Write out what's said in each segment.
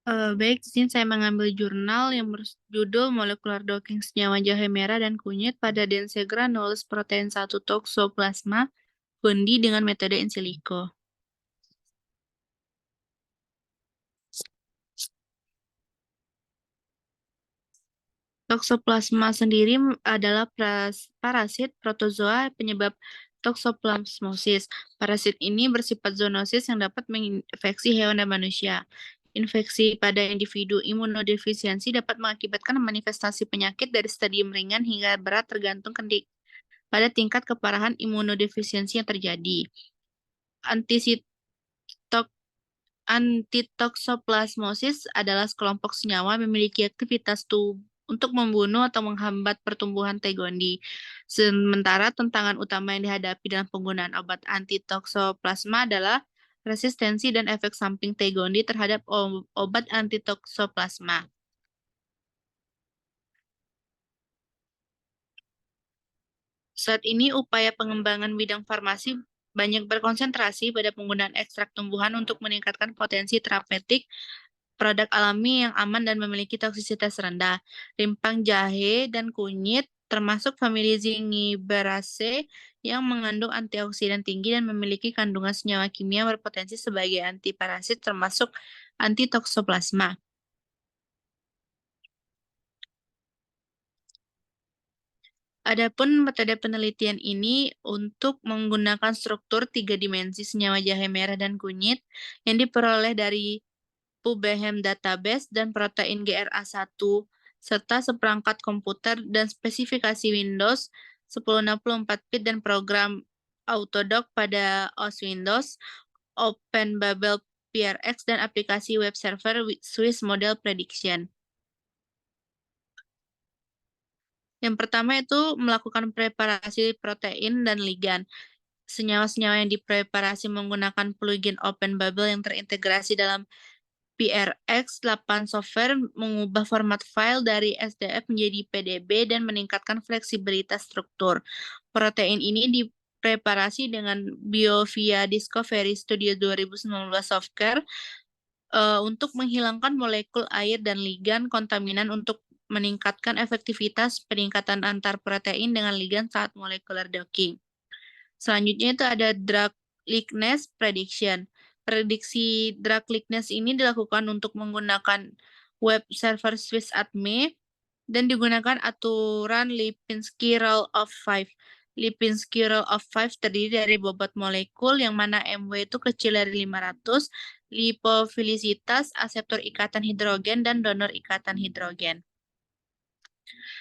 Baik, di sini saya mengambil jurnal yang berjudul Molecular Docking Senyawa Jahe Merah dan Kunyit pada Dense Granules Protein 1 Toxoplasma gondii dengan metode in silico. Toxoplasma sendiri adalah parasit protozoa penyebab toxoplasmosis. Parasit ini bersifat zoonosis yang dapat menginfeksi hewan dan manusia. Infeksi pada individu imunodefisiensi dapat mengakibatkan manifestasi penyakit dari stadium ringan hingga berat tergantung pada tingkat keparahan imunodefisiensi yang terjadi. Antisitok Antitoxoplasmosis adalah sekelompok senyawa yang memiliki aktivitas untuk membunuh atau menghambat pertumbuhan T. gondii. Sementara tantangan utama yang dihadapi dalam penggunaan obat antitoxoplasma adalah resistensi dan efek samping T. gondii terhadap obat antitoxoplasma. Saat ini, upaya pengembangan bidang farmasi banyak berkonsentrasi pada penggunaan ekstrak tumbuhan untuk meningkatkan potensi terapeutik produk alami yang aman dan memiliki toksisitas rendah. Rimpang jahe dan kunyit termasuk famili Zingiberaceae yang mengandung antioksidan tinggi dan memiliki kandungan senyawa kimia berpotensi sebagai antiparasit termasuk antitoxoplasma. Adapun metode penelitian ini untuk menggunakan struktur 3 dimensi senyawa jahe merah dan kunyit yang diperoleh dari PubChem database dan protein GRA1 serta seperangkat komputer dan spesifikasi Windows 1064-bit dan program Autodoc pada OS Windows, OpenBabel PRX dan aplikasi web server Swiss Model Prediction. Yang pertama itu melakukan preparasi protein dan ligan. Senyawa-senyawa yang dipreparasi menggunakan plugin OpenBabel yang terintegrasi dalam PRX8 software mengubah format file dari SDF menjadi PDB dan meningkatkan fleksibilitas struktur. Protein ini dipreparasi dengan BioVia Discovery Studio 2019 software untuk menghilangkan molekul air dan ligan kontaminan untuk meningkatkan efektivitas peningkatan antar protein dengan ligan saat molecular docking. Selanjutnya itu ada drug likeness prediction. Prediksi drug likeness ini dilakukan untuk menggunakan web server SwissAtme dan digunakan aturan Lipinski Rule of Five. Lipinski Rule of Five terdiri dari bobot molekul yang mana MW itu kecil dari 500, lipofilisitas, aseptor ikatan hidrogen, dan donor ikatan hidrogen.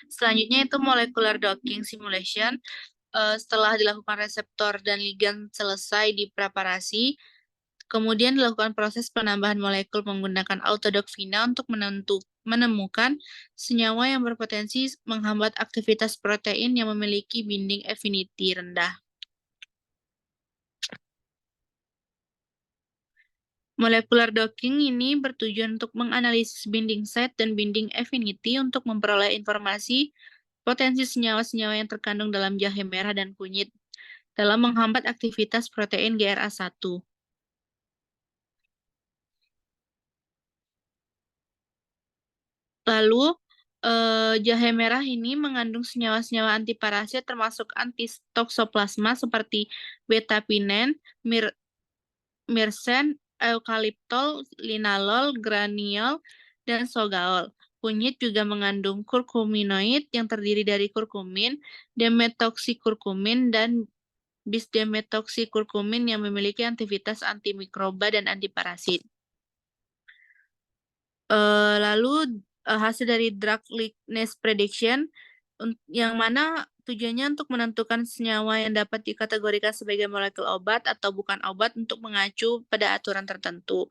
Selanjutnya itu molecular docking simulation. Setelah dilakukan reseptor dan ligan selesai dipreparasi, kemudian dilakukan proses penambahan molekul menggunakan autodoc Vina untuk menemukan senyawa yang berpotensi menghambat aktivitas protein yang memiliki binding affinity rendah. Molecular docking ini bertujuan untuk menganalisis binding site dan binding affinity untuk memperoleh informasi potensi senyawa-senyawa yang terkandung dalam jahe merah dan kunyit dalam menghambat aktivitas protein GRA1. Lalu, jahe merah ini mengandung senyawa-senyawa antiparasit termasuk antitoxoplasma seperti betapinen, myrcen, eukaliptol, linalol, graniol, dan sogaol. Kunyit juga mengandung kurkuminoid yang terdiri dari kurkumin, demetoksikurkumin, dan bisdemetoksikurkumin yang memiliki aktivitas antimikroba dan antiparasit. Lalu hasil dari drug likeness prediction yang mana tujuannya untuk menentukan senyawa yang dapat dikategorikan sebagai molekul obat atau bukan obat untuk mengacu pada aturan tertentu.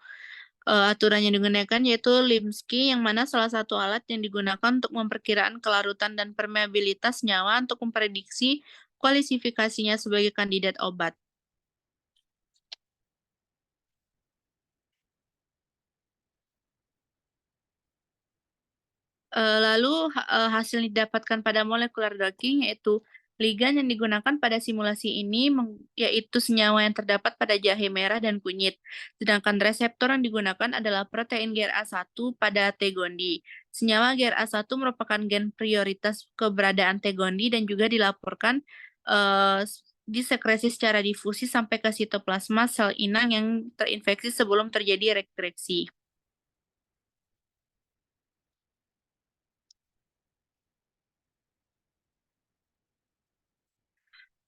Aturan yang digunakan yaitu Limsky, yang mana salah satu alat yang digunakan untuk memperkiraan kelarutan dan permeabilitas senyawa untuk memprediksi kualifikasinya sebagai kandidat obat. Lalu hasil yang didapatkan pada molecular docking yaitu Ligan yang digunakan pada simulasi ini yaitu senyawa yang terdapat pada jahe merah dan kunyit, sedangkan reseptor yang digunakan adalah protein GRA1 pada T. gondii. Senyawa GRA1 merupakan gen prioritas keberadaan T. gondii dan juga dilaporkan disekresi secara difusi sampai ke sitoplasma sel inang yang terinfeksi sebelum terjadi retraksi.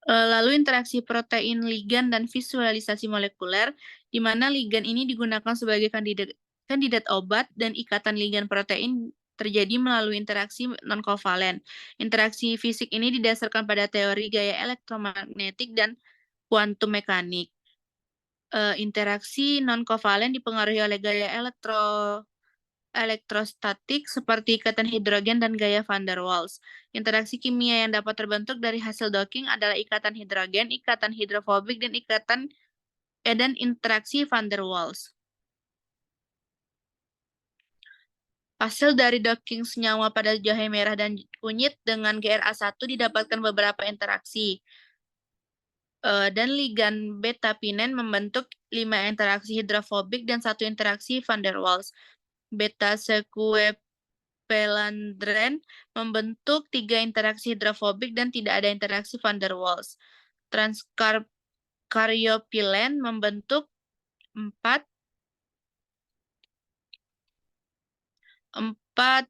Lalu interaksi protein ligan dan visualisasi molekuler, di mana ligan ini digunakan sebagai kandidat obat dan ikatan ligan protein terjadi melalui interaksi non-kovalen. Interaksi fisik ini didasarkan pada teori gaya elektromagnetik dan kuantum mekanik. Interaksi non-kovalen dipengaruhi oleh gaya elektrostatik seperti ikatan hidrogen dan gaya van der Waals. Interaksi kimia yang dapat terbentuk dari hasil docking adalah ikatan hidrogen, ikatan hidrofobik, dan interaksi van der Waals. Hasil dari docking senyawa pada jahe merah dan kunyit dengan GRA1 didapatkan beberapa interaksi. Dan ligan beta-pinen membentuk 5 interaksi hidrofobik dan 1 interaksi van der Waals. Beta-sekuepelandren membentuk 3 interaksi hidrofobik dan tidak ada interaksi van der Waals. Transkaryopilen membentuk 4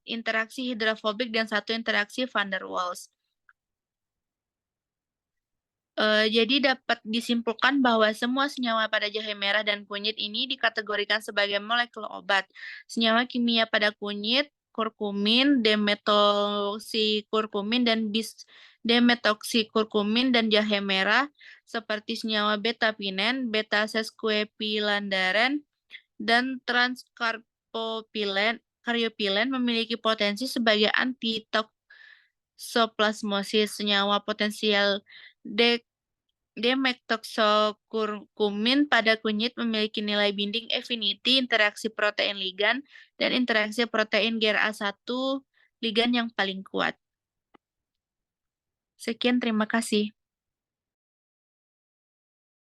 interaksi hidrofobik dan 1 interaksi van der Waals. Jadi dapat disimpulkan bahwa semua senyawa pada jahe merah dan kunyit ini dikategorikan sebagai molekul obat. Senyawa kimia pada kunyit, kurkumin, demetoksikurkumin, dan bis-demetoksikurkumin dan jahe merah seperti senyawa beta-pinen, beta-sesquipylandaren, dan transkaryopilen memiliki potensi sebagai antitoksoplasmosis. Senyawa potensial demetokskurkumin pada kunyit memiliki nilai binding affinity interaksi protein ligan dan interaksi protein GRA1 ligan yang paling kuat. Sekian, terima kasih.